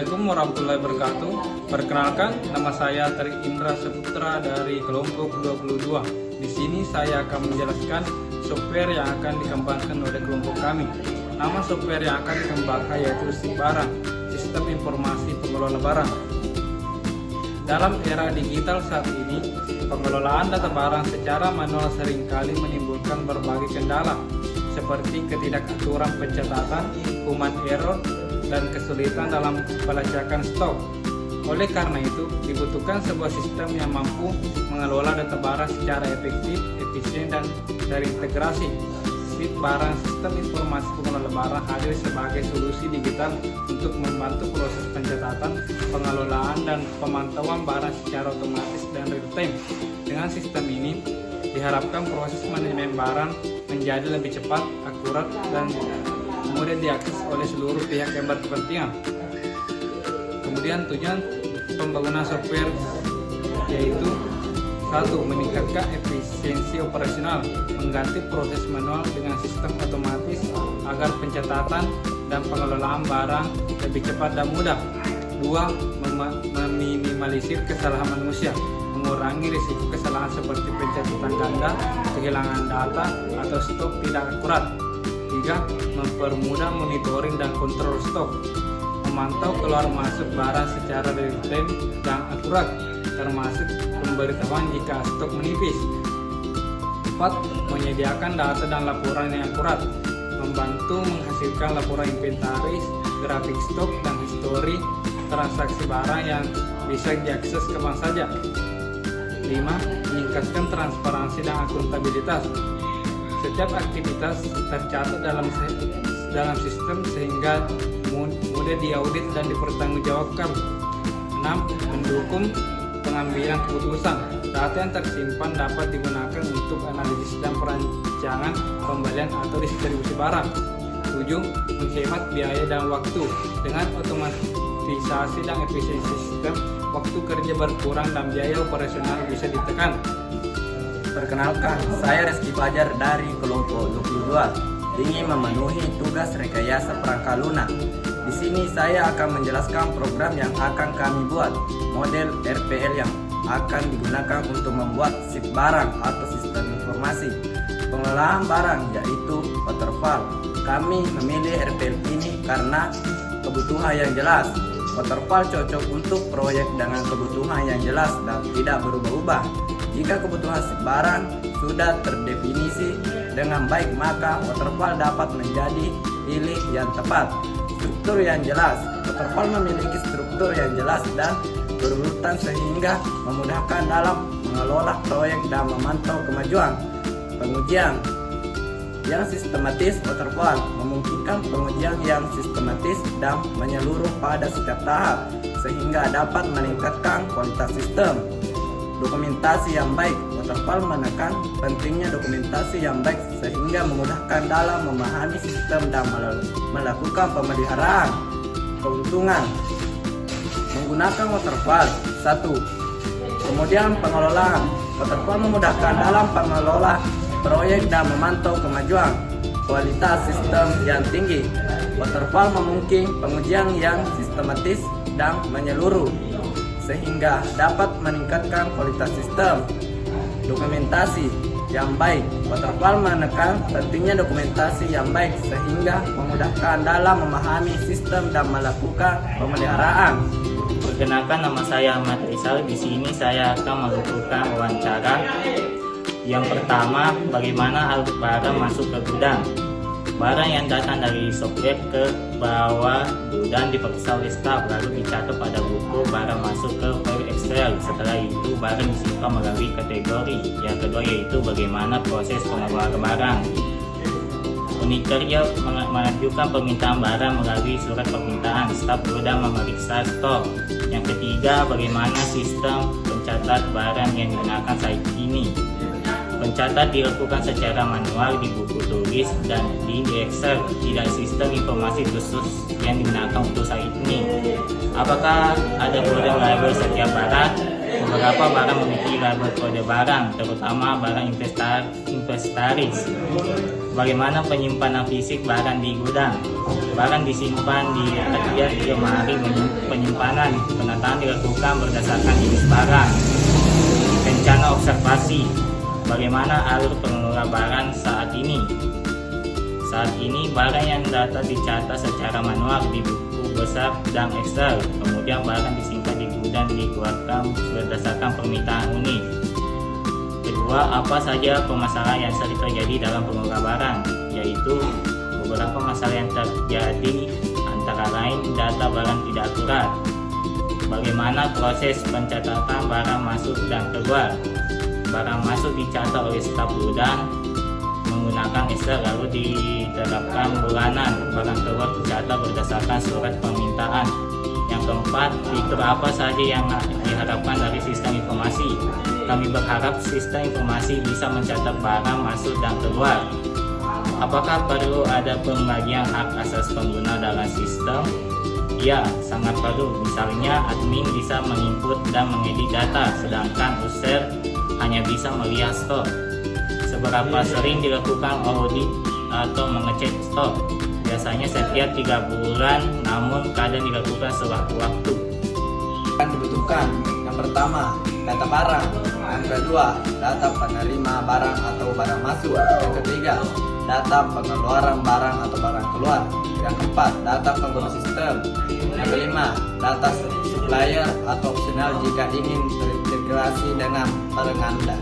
Assalamualaikum warahmatullahi wabarakatuh. Perkenalkan, nama saya Tri Indra Saputra dari kelompok 22. Di sini saya akan menjelaskan software yang akan dikembangkan oleh kelompok kami. Nama software yang akan dikembangkan yaitu SIP Barang, Sistem Informasi Pengelola Barang. Dalam era digital saat ini, pengelolaan data barang secara manual seringkali menimbulkan berbagai kendala, seperti ketidakaturan pencatatan, human error, dan kesulitan dalam pelacakan stok. Oleh karena itu, dibutuhkan sebuah sistem yang mampu mengelola data barang secara efektif, efisien, dan terintegrasi. SIP Barang, Sistem Informasi Pengelola Barang, hadir sebagai solusi digital untuk membantu proses pencatatan, pengelolaan, dan pemantauan barang secara otomatis dan real-time. Dengan sistem ini, diharapkan proses manajemen barang menjadi lebih cepat, akurat, dan kemudian diakses oleh seluruh pihak yang berkepentingan. Kemudian tujuan pembangunan software yaitu 1. Meningkatkan efisiensi operasional, mengganti proses manual dengan sistem otomatis agar pencatatan dan pengelolaan barang lebih cepat dan mudah. 2. Meminimalisir kesalahan manusia, mengurangi risiko kesalahan seperti pencatatan ganda, kehilangan data, atau stok tidak akurat. 3. Mempermudah monitoring dan kontrol stok, memantau keluar masuk barang secara real-time dan akurat, termasuk pemberitahuan jika stok menipis. 4. Menyediakan data dan laporan yang akurat, membantu menghasilkan laporan inventaris, grafik stok, dan histori transaksi barang yang bisa diakses kapan saja. 5. Meningkatkan transparansi dan akuntabilitas. Setiap aktivitas tercatat dalam sistem sehingga mudah diaudit dan dipertanggungjawabkan. 6. Mendukung pengambilan keputusan. Data yang tersimpan dapat digunakan untuk analisis dan perancangan pembelian atau distribusi barang. 7. Menghemat biaya dan waktu. Dengan otomatisasi dan efisiensi sistem, waktu kerja berkurang dan biaya operasional bisa ditekan. Perkenalkan, saya Reski Fajar dari kelompok 22, ingin memenuhi tugas rekayasa perangkat lunak. Di sini saya akan menjelaskan program yang akan kami buat, model RPL yang akan digunakan untuk membuat SIP barang atau sistem informasi pengelolaan barang, yaitu waterfall. Kami memilih RPL ini karena kebutuhan yang jelas. Waterfall cocok untuk proyek dengan kebutuhan yang jelas dan tidak berubah-ubah. Jika kebutuhan SIP barang sudah terdefinisi dengan baik, maka waterfall dapat menjadi pilih yang tepat. Struktur yang jelas. Waterfall memiliki struktur yang jelas dan berurutan sehingga memudahkan dalam mengelola proyek dan memantau kemajuan. Pengujian yang sistematis. Waterfall memungkinkan pengujian yang sistematis dan menyeluruh pada setiap tahap sehingga dapat meningkatkan kualitas sistem. Dokumentasi yang baik. Waterfall menekan pentingnya dokumentasi yang baik sehingga memudahkan dalam memahami sistem dan melakukan pemeliharaan. Keuntungan menggunakan waterfall. 1. Kemudian pengelolaan. Waterfall memudahkan dalam pengelola proyek dan memantau kemajuan. Kualitas sistem yang tinggi. Waterfall memungkinkan pengujian yang sistematis dan menyeluruh sehingga dapat meningkatkan kualitas sistem. Dokumentasi yang baik. Waterfall menekan pentingnya dokumentasi yang baik sehingga memudahkan dalam memahami sistem dan melakukan pemeliharaan. Perkenalkan, nama saya Ahmad Rizal. Di sini saya akan melakukan wawancara. Yang pertama, bagaimana barang masuk ke gudang. Barang yang datang dari software ke bawah gudang diperiksa oleh staf, lalu dicatat pada buku. Barang masuk ke file Excel. Setelah itu barang disimpan melalui kategori. Yang kedua yaitu bagaimana proses pengeluaran barang. Unit kerja mengajukan permintaan barang melalui surat permintaan. Staf gudang memeriksa stok. Yang ketiga, bagaimana sistem pencatat barang yang digunakan saat ini. Pencatat dilakukan secara manual di buku tulis dan di Excel, tidak sistem informasi khusus yang digunakan untuk saat ini. Apakah ada golden label setiap barang? Beberapa barang memiliki label kode barang, terutama barang inventaris. Bagaimana penyimpanan fisik barang di gudang? Barang disimpan di lemari penyimpanan. Penataan dilakukan berdasarkan jenis barang. Rencana observasi. Bagaimana alur pengelola barang saat ini? Saat ini barang yang data dicatat secara manual di buku besar dan Excel. Kemudian barang disimpan di gudang dikeluarkan berdasarkan permintaan unit. Kedua, apa saja permasalahan yang sering terjadi dalam pengelola barang? Yaitu beberapa masalah yang terjadi antara lain data barang tidak akurat. Bagaimana proses pencatatan barang masuk dan keluar? Barang masuk dicatat oleh staf gudang menggunakan Excel lalu diterapkan bulanan. Barang keluar dicatat berdasarkan surat permintaan. Yang keempat, fitur apa saja yang diharapkan dari sistem informasi? Kami berharap sistem informasi bisa mencatat barang masuk dan keluar. Apakah perlu ada pembagian hak asas pengguna dalam sistem? Ya, sangat perlu. Misalnya, admin bisa menginput dan mengedit data, sedangkan user hanya bisa melihat stok. Seberapa sering dilakukan audit atau mengecek stok? Biasanya setiap 3 bulan, namun kadang dilakukan sewaktu-waktu. Yang dibutuhkan, yang pertama, data barang. Yang kedua, data penerima barang atau barang masuk. Yang ketiga, data pengeluaran barang atau barang keluar. Yang keempat, data pengguna sistem. Yang kelima, data supplier atau opsional jika ingin terintegrasi dengan Anda.